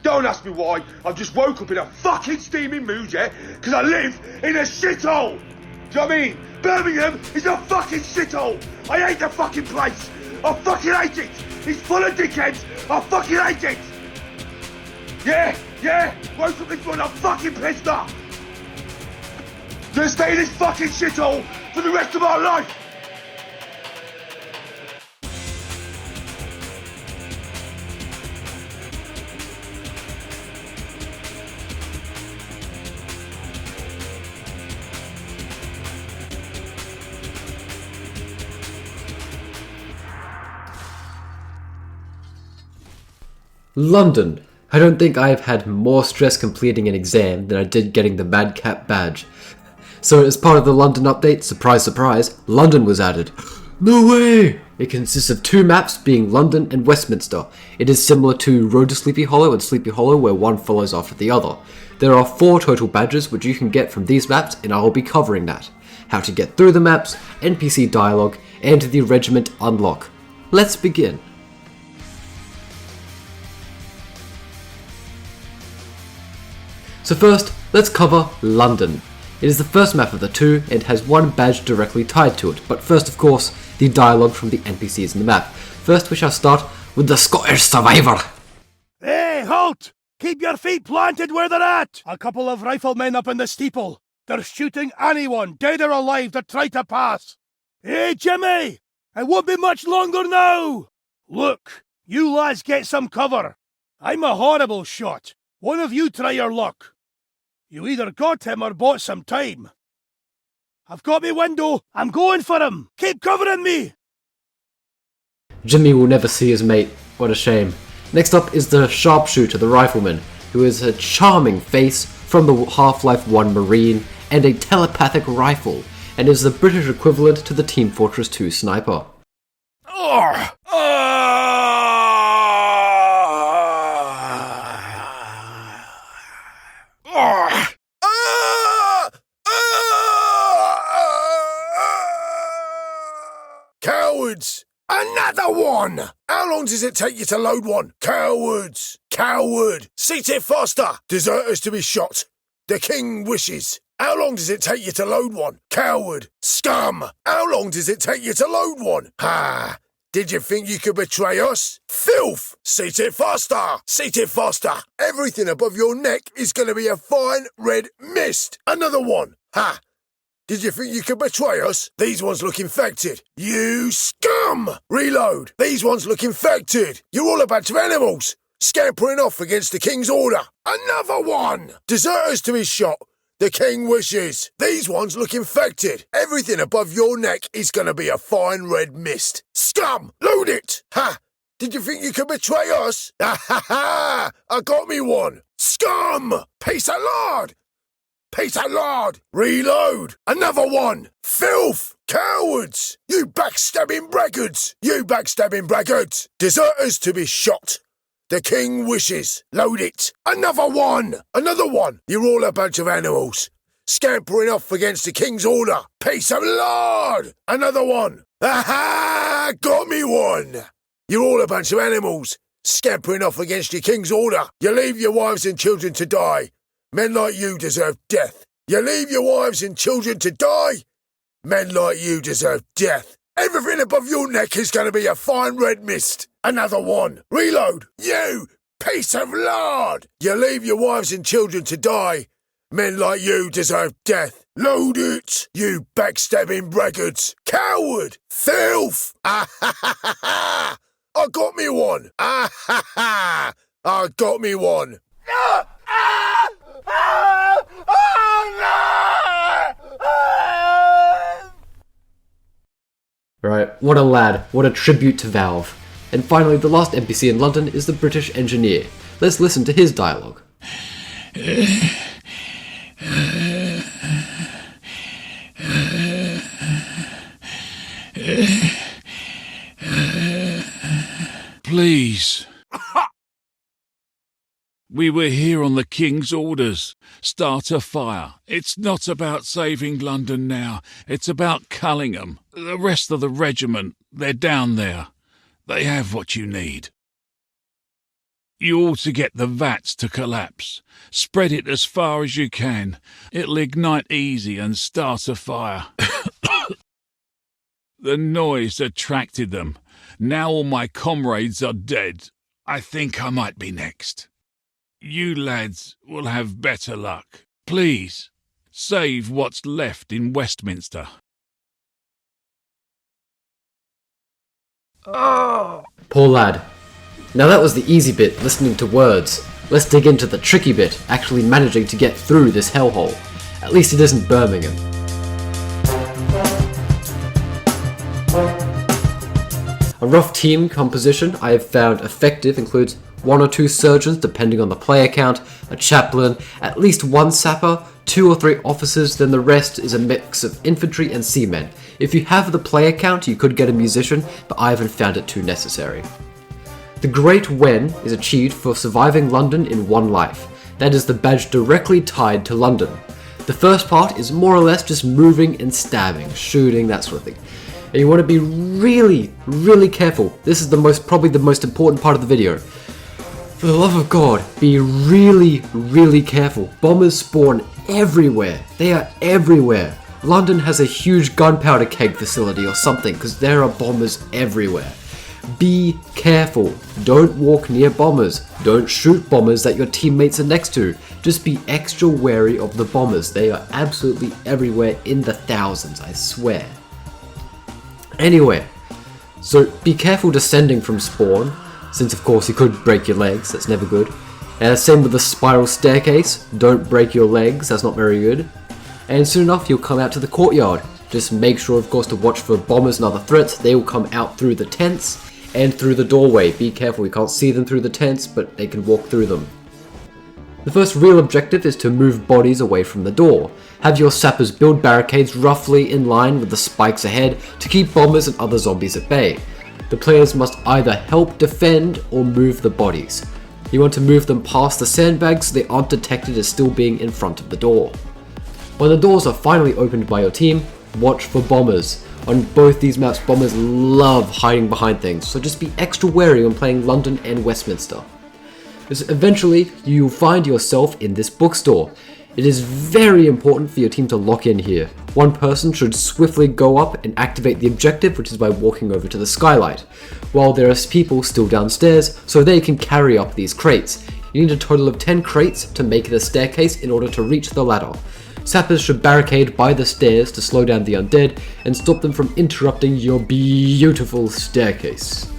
Don't ask me why. I've just woke up in a fucking steaming mood, yeah? Because I live in a shithole. Do you know what I mean? Birmingham is a fucking shithole. I hate the fucking place. I fucking hate it. It's full of dickheads. I fucking hate it. Yeah. Woke up this morning, I'm fucking pissed off. Gonna stay in this fucking shithole for the rest of my life. London. I don't think I have had more stress completing an exam than I did getting the Madcap badge. So as part of the London update, surprise surprise, London was added. No way! It consists of 2 maps being London and Westminster. It is similar to Road to Sleepy Hollow and Sleepy Hollow where one follows after the other. There are 4 total badges which you can get from these maps and I will be covering that. How to get through the maps, NPC dialogue, and the regiment unlock. Let's begin. So first, let's cover London. It is the first map of the 2 and has 1 badge directly tied to it, but first of course, the dialogue from the NPCs in the map. First we shall start with the Scottish Survivor. Hey, halt! Keep your feet planted where they're at! A couple of riflemen up in the steeple. They're shooting anyone, dead or alive, that try to pass. Hey, Jimmy! It won't be much longer now! Look, you lads get some cover. I'm a horrible shot. One of you try your luck. You either got him or bought some time. I've got me window. I'm going for him. Keep covering me. Jimmy will never see his mate. What a shame. Next up is the Sharpshooter, the rifleman, who is a charming face from the Half-Life 1 Marine and a telepathic rifle, and is the British equivalent to the Team Fortress 2 sniper. Cowards! Another one! How long does it take you to load one? Cowards! Coward! Seat it faster! Deserters to be shot. The king wishes. How long does it take you to load one? Coward! Scum! How long does it take you to load one? Ha! Did you think you could betray us? Filth! Seat it faster! Seat it faster! Everything above your neck is going to be a fine red mist. Another one! Ha! Did you think you could betray us? These ones look infected. You scum! Reload! These ones look infected. You're all a bunch of animals. Scampering off against the king's order. Another one! Deserters to be shot. The king wishes. These ones look infected. Everything above your neck is going to be a fine red mist. Scum! Load it! Ha! Did you think you could betray us? Ha ha ha! I got me one. Scum! Piece of lard! Piece of lard! Reload! Another one! Filth! Cowards! You backstabbing braggarts! You backstabbing braggarts! Deserters to be shot. The king wishes. Load it. Another one! Another one! You're all a bunch of animals. Scampering off against the king's order. Piece of lard! Another one! Aha! Got me one! You're all a bunch of animals. Scampering off against your king's order. You leave your wives and children to die. Men like you deserve death. You leave your wives and children to die? Men like you deserve death. Everything above your neck is going to be a fine red mist. Another one. Reload. You piece of lard. You leave your wives and children to die. Men like you deserve death. Load it, you backstabbing braggarts. Coward. Filth. Ah ha ha ha ha. I got me one. Ah ha ha. I got me one. Ah! Ah! Ah! Oh no! Ah! Right, what a lad, what a tribute to Valve. And finally, the last NPC in London is the British engineer. Let's listen to his dialogue. Please. We were here on the King's orders. Start a fire. It's not about saving London now. It's about Cullingham. The rest of the regiment, they're down there. They have what you need. You ought to get the vats to collapse. Spread it as far as you can. It'll ignite easy and start a fire. The noise attracted them. Now all my comrades are dead. I think I might be next. You lads will have better luck. Please, save what's left in Westminster. Poor lad. Now that was the easy bit, listening to words. Let's dig into the tricky bit, actually managing to get through this hellhole. At least it isn't Birmingham. A rough team composition I have found effective includes 1 or 2 surgeons depending on the player count, a chaplain, at least 1 sapper, 2 or 3 officers, then the rest is a mix of infantry and seamen. If you have the player count you could get a musician, but I haven't found it too necessary. The Great Wen is achieved for surviving London in one life. That is the badge directly tied to London. The first part is more or less just moving and stabbing, shooting, that sort of thing. And you want to be really, really careful. This is probably the most important part of the video. For the love of God, be really, really careful. Bombers spawn everywhere. They are everywhere. London has a huge gunpowder keg facility or something because there are bombers everywhere. Be careful. Don't walk near bombers. Don't shoot bombers that your teammates are next to. Just be extra wary of the bombers. They are absolutely everywhere in the thousands, I swear. Anyway, so be careful descending from spawn, since of course you could break your legs, that's never good. And same with the spiral staircase, don't break your legs, that's not very good. And soon enough you'll come out to the courtyard. Just make sure of course to watch for bombers and other threats. They will come out through the tents and through the doorway. Be careful, you can't see them through the tents, but they can walk through them. The first real objective is to move bodies away from the door. Have your sappers build barricades roughly in line with the spikes ahead to keep bombers and other zombies at bay. The players must either help defend or move the bodies. You want to move them past the sandbags so they aren't detected as still being in front of the door. When the doors are finally opened by your team, watch for bombers. On both these maps, bombers love hiding behind things, so just be extra wary when playing London and Westminster. Because eventually, you'll find yourself in this bookstore. It is very important for your team to lock in here. One person should swiftly go up and activate the objective, which is by walking over to the skylight, while there are people still downstairs, so they can carry up these crates. You need a total of 10 crates to make the staircase in order to reach the ladder. Sappers should barricade by the stairs to slow down the undead and stop them from interrupting your beautiful staircase.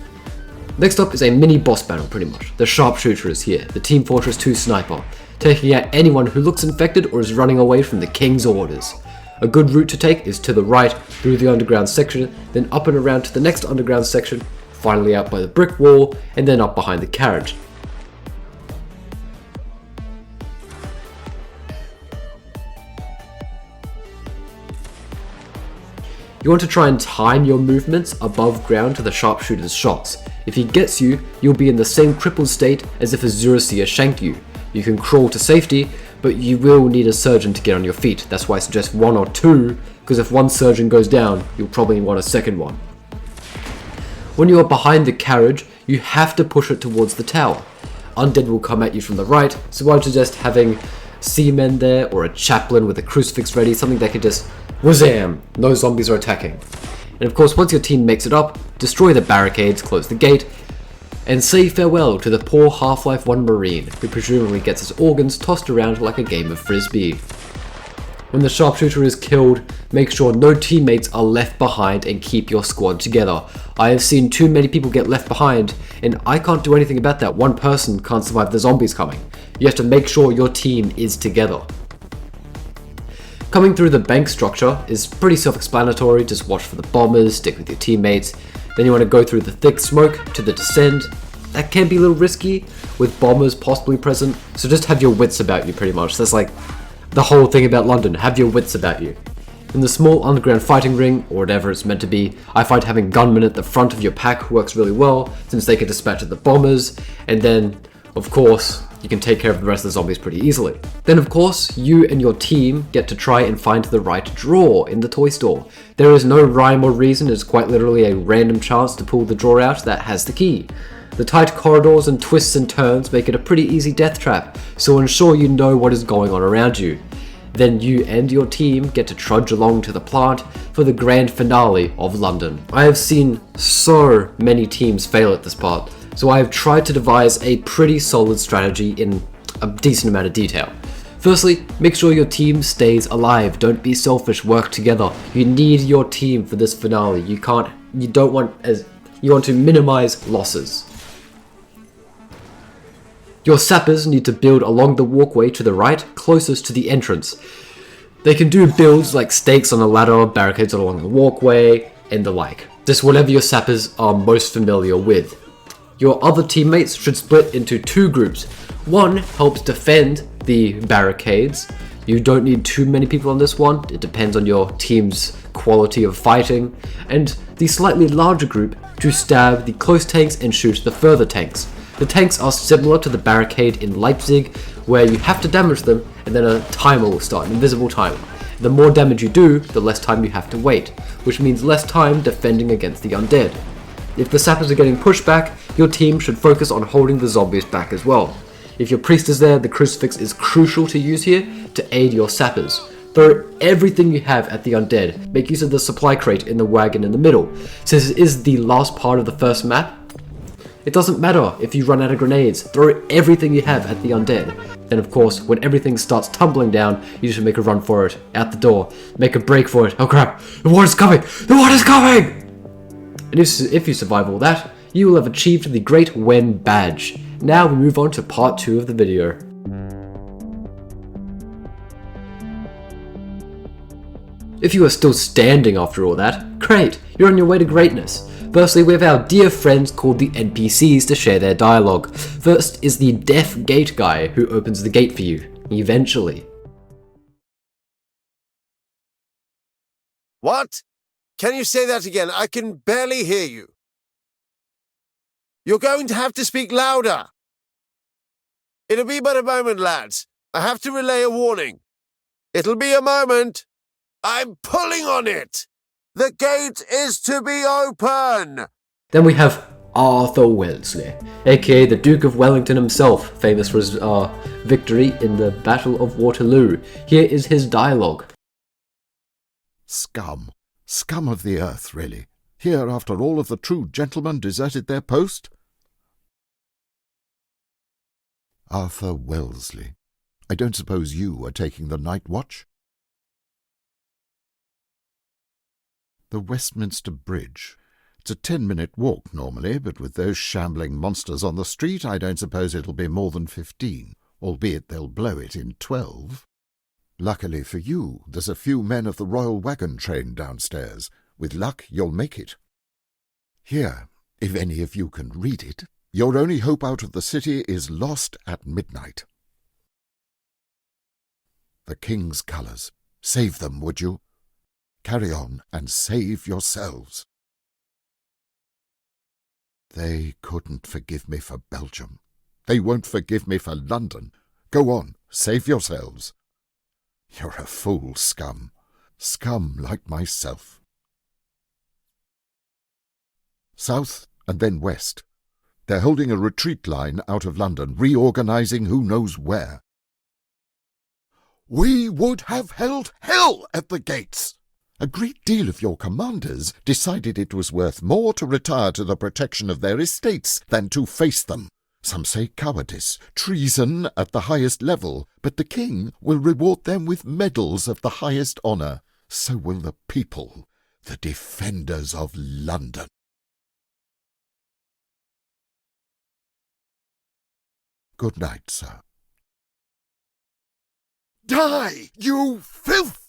Next up is a mini boss battle pretty much. The Sharpshooter is here, the Team Fortress 2 sniper, taking out anyone who looks infected or is running away from the King's orders. A good route to take is to the right through the underground section, then up and around to the next underground section, finally out by the brick wall, and then up behind the carriage. You want to try and time your movements above ground to the sharpshooter's shots. If he gets you, you'll be in the same crippled state as if a Zuraseer shanked you. You can crawl to safety, but you will need a surgeon to get on your feet. That's why I suggest 1 or 2, because if one surgeon goes down, you'll probably want a second one. When you are behind the carriage, you have to push it towards the tower. Undead will come at you from the right, so I would suggest having seamen there or a chaplain with a crucifix ready, something that could just wazam, no zombies are attacking. And of course, once your team makes it up, destroy the barricades, close the gate, and say farewell to the poor Half-Life 1 Marine, who presumably gets his organs tossed around like a game of frisbee. When the sharpshooter is killed, make sure no teammates are left behind and keep your squad together. I have seen too many people get left behind, and I can't do anything about that. One person can't survive the zombies coming. You have to make sure your team is together. Coming through the bank structure is pretty self-explanatory. Just watch for the bombers, stick with your teammates. Then you want to go through the thick smoke to the descent. That can be a little risky with bombers possibly present, so just have your wits about you pretty much. That's like the whole thing about London, have your wits about you. In the small underground fighting ring, or whatever it's meant to be, I find having gunmen at the front of your pack works really well, since they can dispatch the bombers, and then, of course, you can take care of the rest of the zombies pretty easily. Then of course, you and your team get to try and find the right drawer in the toy store. There is no rhyme or reason, it's quite literally a random chance to pull the drawer out that has the key. The tight corridors and twists and turns make it a pretty easy death trap, so ensure you know what is going on around you. Then you and your team get to trudge along to the plant for the grand finale of London. I have seen so many teams fail at this part, so I have tried to devise a pretty solid strategy in a decent amount of detail. Firstly, make sure your team stays alive. Don't be selfish, work together. You need your team for this finale. You want to minimize losses. Your sappers need to build along the walkway to the right, closest to the entrance. They can do builds like stakes on a ladder, barricades along the walkway, and the like. Just whatever your sappers are most familiar with. Your other teammates should split into two groups. One helps defend the barricades. You don't need too many people on this one. It depends on your team's quality of fighting. And the slightly larger group to stab the close tanks and shoot the further tanks. The tanks are similar to the barricade in Leipzig, where you have to damage them and then a timer will start, an invisible timer. The more damage you do, the less time you have to wait, which means less time defending against the undead. If the sappers are getting pushed back, your team should focus on holding the zombies back as well. If your priest is there, the crucifix is crucial to use here to aid your sappers. Throw everything you have at the undead. Make use of the supply crate in the wagon in the middle. Since it is the last part of the first map, it doesn't matter if you run out of grenades. Throw everything you have at the undead. Then of course, when everything starts tumbling down, you should make a run for it. Out the door. Make a break for it. Oh crap! The water's coming! The water's coming! And if you survive all that, you will have achieved the Great Wen badge. Now we move on to part 2 of the video. If you are still standing after all that, great! You're on your way to greatness. Firstly, we have our dear friends called the NPCs to share their dialogue. First is the deaf gate guy who opens the gate for you, eventually. What? Can you say that again? I can barely hear you. You're going to have to speak louder. It'll be but a moment, lads. I have to relay a warning. It'll be a moment. I'm pulling on it. The gate is to be open! Then we have Arthur Wellesley, aka the Duke of Wellington himself, famous for his victory in the Battle of Waterloo. Here is his dialogue. Scum. Scum of the earth, really. Here, after all of the true gentlemen deserted their post? Arthur Wellesley. I don't suppose you are taking the night watch? The Westminster Bridge. It's a 10-minute walk normally, but with those shambling monsters on the street, I don't suppose it'll be more than 15, albeit they'll blow it in 12. Luckily for you, there's a few men of the Royal Wagon Train downstairs. With luck, you'll make it. Here, if any of you can read it, your only hope out of the city is lost at midnight. The King's colours. Save them, would you? Carry on and save yourselves. They couldn't forgive me for Belgium. They won't forgive me for London. Go on, save yourselves. You're a fool, scum. Scum like myself. South and then west. They're holding a retreat line out of London, reorganising who knows where. We would have held hell at the gates. A great deal of your commanders decided it was worth more to retire to the protection of their estates than to face them. Some say cowardice, treason at the highest level, but the king will reward them with medals of the highest honour. So will the people, the defenders of London. Good night, sir. Die, you filth!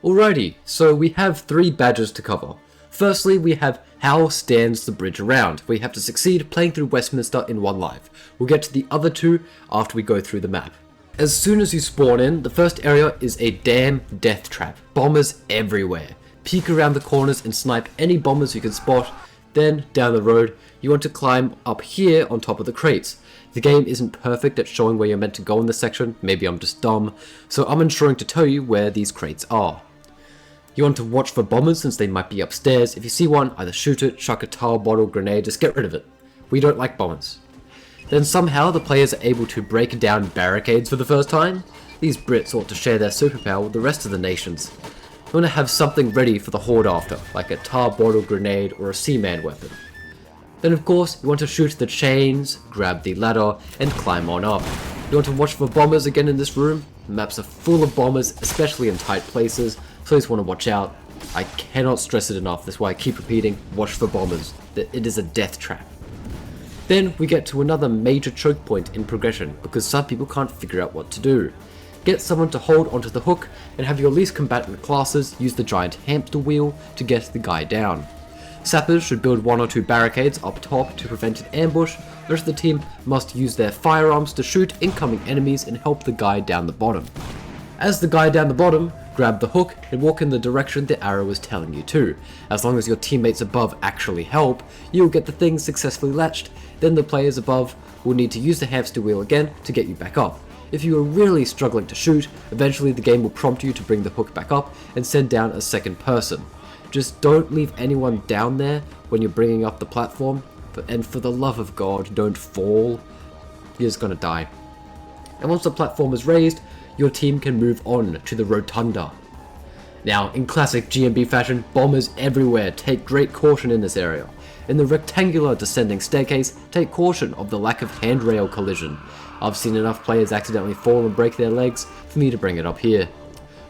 Alrighty, so we have 3 badges to cover. Firstly, we have how stands the bridge around. We have to succeed playing through Westminster in 1 life. We'll get to the other 2 after we go through the map. As soon as you spawn in, the first area is a damn death trap. Bombers everywhere. Peek around the corners and snipe any bombers you can spot. Then, down the road, you want to climb up here on top of the crates. The game isn't perfect at showing where you're meant to go in this section, maybe I'm just dumb, so I'm ensuring to tell you where these crates are. You want to watch for bombers since they might be upstairs. If you see one, either shoot it, chuck a tar bottle, grenade, just get rid of it. We don't like bombers. Then somehow the players are able to break down barricades for the first time. These Brits ought to share their superpower with the rest of the nations. You want to have something ready for the horde after, like a tar bottle grenade or a seaman weapon. Then of course, you want to shoot the chains, grab the ladder, and climb on up. You want to watch for bombers again in this room? The maps are full of bombers, especially in tight places, so you just want to watch out. I cannot stress it enough, that's why I keep repeating, watch for bombers. It is a death trap. Then we get to another major choke point in progression, because some people can't figure out what to do. Get someone to hold onto the hook, and have your least combatant classes use the giant hamster wheel to get the guy down. Sappers should build 1 or 2 barricades up top to prevent an ambush. The rest of the team must use their firearms to shoot incoming enemies and help the guy down the bottom. As the guy down the bottom, grab the hook and walk in the direction the arrow is telling you to. As long as your teammates above actually help, you'll get the thing successfully latched. Then the players above will need to use the hamster wheel again to get you back up. If you are really struggling to shoot, eventually the game will prompt you to bring the hook back up and send down a second person. Just don't leave anyone down there when you're bringing up the platform, and for the love of God, don't fall. You're just gonna die. And once the platform is raised, your team can move on to the rotunda. Now, in classic GMB fashion, bombers everywhere, take great caution in this area. In the rectangular descending staircase, take caution of the lack of handrail collision. I've seen enough players accidentally fall and break their legs for me to bring it up here.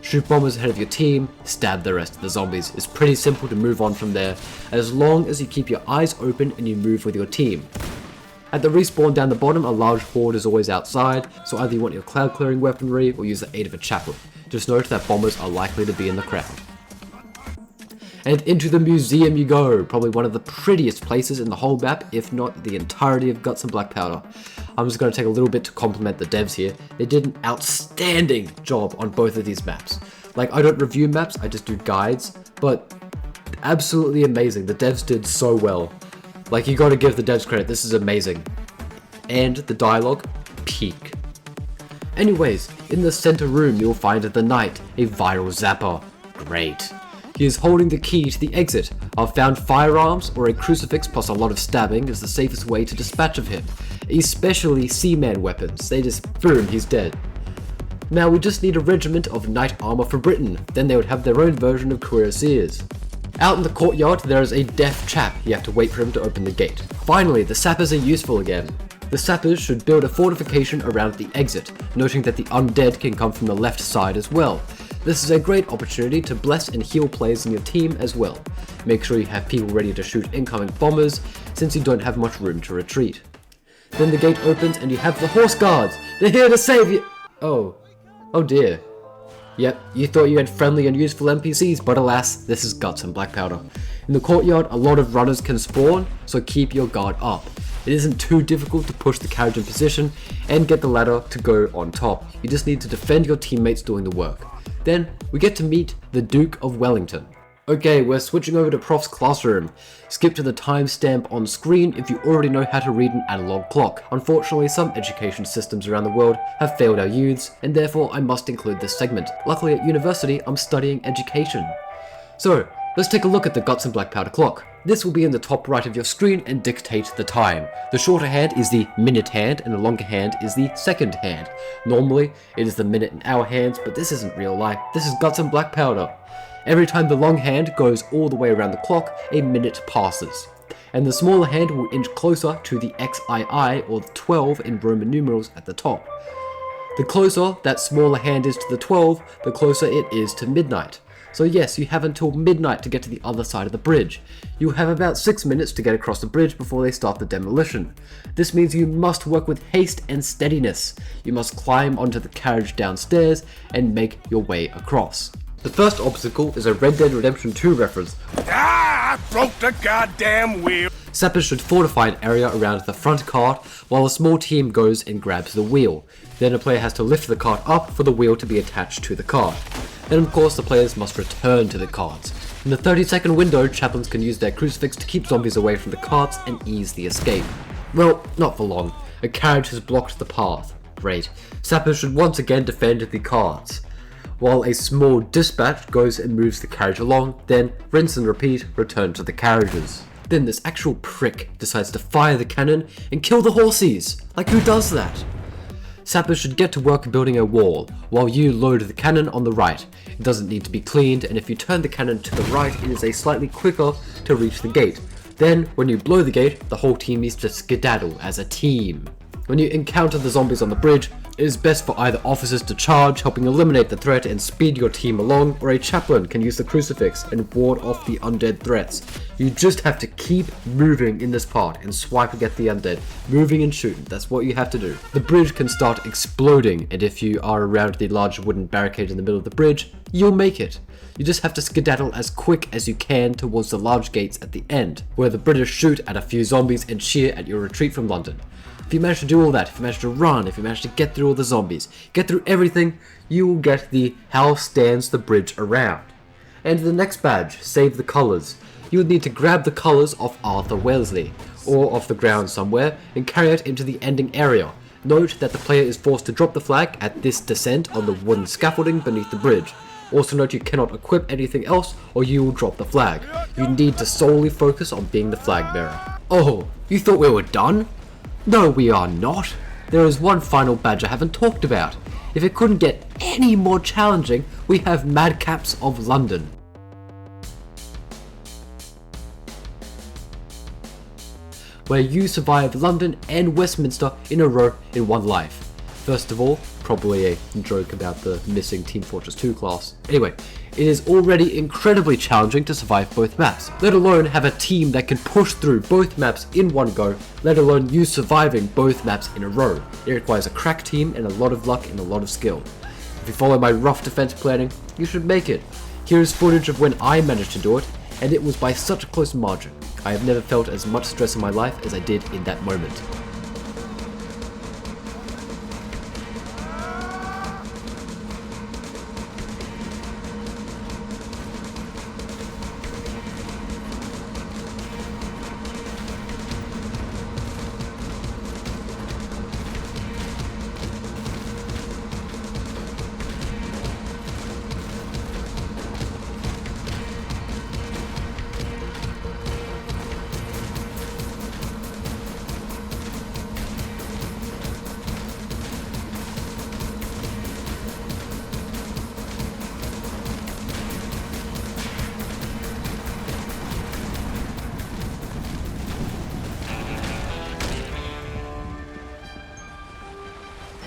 Shoot bombers ahead of your team, stab the rest of the zombies. It's pretty simple to move on from there, as long as you keep your eyes open and you move with your team. At the respawn down the bottom, a large horde is always outside, so either you want your cloud clearing weaponry or use the aid of a chaplain. Just note that bombers are likely to be in the crowd. And into the museum you go, probably one of the prettiest places in the whole map, if not the entirety of Guts and Blackpowder. I'm just going to take a little bit to compliment the devs here. They did an outstanding job on both of these maps. Like, I don't review maps, I just do guides, but absolutely amazing. The devs did so well. Like, you gotta give the devs credit, this is amazing. And the dialogue, peak. Anyways, in the center room you'll find the knight, a viral zapper. Great. He is holding the key to the exit. I've found firearms or a crucifix plus a lot of stabbing is the safest way to dispatch of him. Especially seaman weapons, they just boom, he's dead. Now we just need a regiment of knight armor for Britain, then they would have their own version of cuirassiers. Out in the courtyard there is a deaf chap, you have to wait for him to open the gate. Finally, the sappers are useful again. The sappers should build a fortification around the exit, noting that the undead can come from the left side as well. This is a great opportunity to bless and heal players in your team as well. Make sure you have people ready to shoot incoming bombers, since you don't have much room to retreat. Then the gate opens and you have the Horseguards! They're here to save you! Oh dear. Yep, you thought you had friendly and useful NPCs, but alas, this is Guts and Blackpowder. In the courtyard, a lot of runners can spawn, so keep your guard up. It isn't too difficult to push the carriage in position and get the ladder to go on top. You just need to defend your teammates doing the work. Then, we get to meet the Duke of Wellington. Okay, we're switching over to Prof's classroom. Skip to the timestamp on screen if you already know how to read an analog clock. Unfortunately, some education systems around the world have failed our youths, and therefore I must include this segment. Luckily at university, I'm studying education. So, let's take a look at the Guts and Blackpowder clock. This will be in the top right of your screen and dictate the time. The shorter hand is the minute hand and the longer hand is the second hand. Normally, it is the minute and hour hands, but this isn't real life. This is Guts and Blackpowder. Every time the long hand goes all the way around the clock, a minute passes. And the smaller hand will inch closer to the XII or the 12 in Roman numerals at the top. The closer that smaller hand is to the 12, the closer it is to midnight. So yes, you have until midnight to get to the other side of the bridge. You have about 6 minutes to get across the bridge before they start the demolition. This means you must work with haste and steadiness. You must climb onto the carriage downstairs and make your way across. The first obstacle is a Red Dead Redemption 2 reference. Ah, I broke the goddamn wheel! Sappers should fortify an area around the front cart while a small team goes and grabs the wheel. Then a player has to lift the cart up for the wheel to be attached to the cart. Then of course the players must return to the carts. In the 30-second window, chaplains can use their crucifix to keep zombies away from the carts and ease the escape. Well, not for long. A carriage has blocked the path. Great. Sappers should once again defend the carts. while a small dispatch goes and moves the carriage along, then rinse and repeat, return to the carriages. Then this actual prick decides to fire the cannon and kill the horsies. Like, who does that? Sappers should get to work building a wall, while you load the cannon on the right. It doesn't need to be cleaned, and if you turn the cannon to the right, it is slightly quicker to reach the gate. Then, when you blow the gate, the whole team needs to skedaddle as a team. When you encounter the zombies on the bridge, it is best for either officers to charge, helping eliminate the threat and speed your team along, or a chaplain can use the crucifix and ward off the undead threats. You just have to keep moving in this part and swiping at the undead, moving and shooting, that's what you have to do. The bridge can start exploding, and if you are around the large wooden barricade in the middle of the bridge, you'll make it. You just have to skedaddle as quick as you can towards the large gates at the end, where the British shoot at a few zombies and cheer at your retreat from London. If you manage to do all that, if you manage to run, if you manage to get through all the zombies, get through everything, you will get the How Stands the Bridge Around. And the next badge, Save the Colours. You would need to grab the colours of Arthur Wellesley, or off the ground somewhere, and carry it into the ending area. Note that the player is forced to drop the flag at this descent on the wooden scaffolding beneath the bridge. Also note you cannot equip anything else or you will drop the flag. You need to solely focus on being the flag bearer. Oh, you thought we were done? No, we are not. There is one final badge I haven't talked about. If it couldn't get any more challenging, we have Madcaps of London. Where you survive London and Westminster in a row in one life. First of all, probably a joke about the missing Team Fortress 2 class. Anyway, it is already incredibly challenging to survive both maps, let alone have a team that can push through both maps in one go, let alone you surviving both maps in a row. It requires a crack team and a lot of luck and a lot of skill. If you follow my rough defense planning, you should make it. Here is footage of when I managed to do it, and it was by such a close margin. I have never felt as much stress in my life as I did in that moment.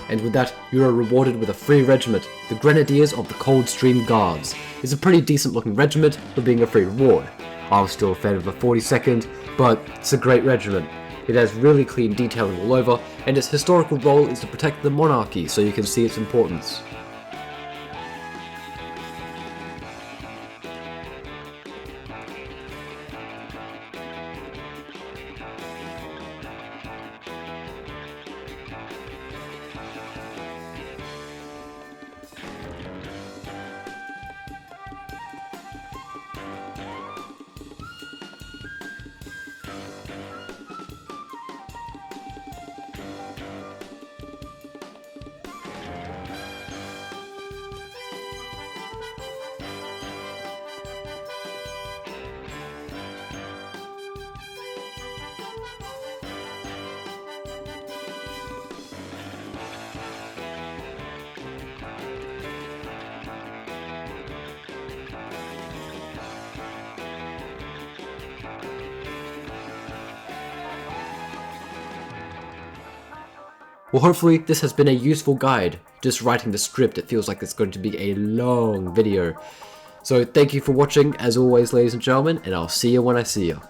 And with that, you are rewarded with a free regiment, the Grenadiers of the Coldstream Guards. It's a pretty decent looking regiment for being a free reward. I was still a fan of the 42nd, but it's a great regiment. It has really clean detailing all over, and its historical role is to protect the monarchy so you can see its importance. Well, hopefully this has been a useful guide. Just writing the script, it feels like it's going to be a long video. So thank you for watching, as always, ladies and gentlemen, and I'll see you when I see you.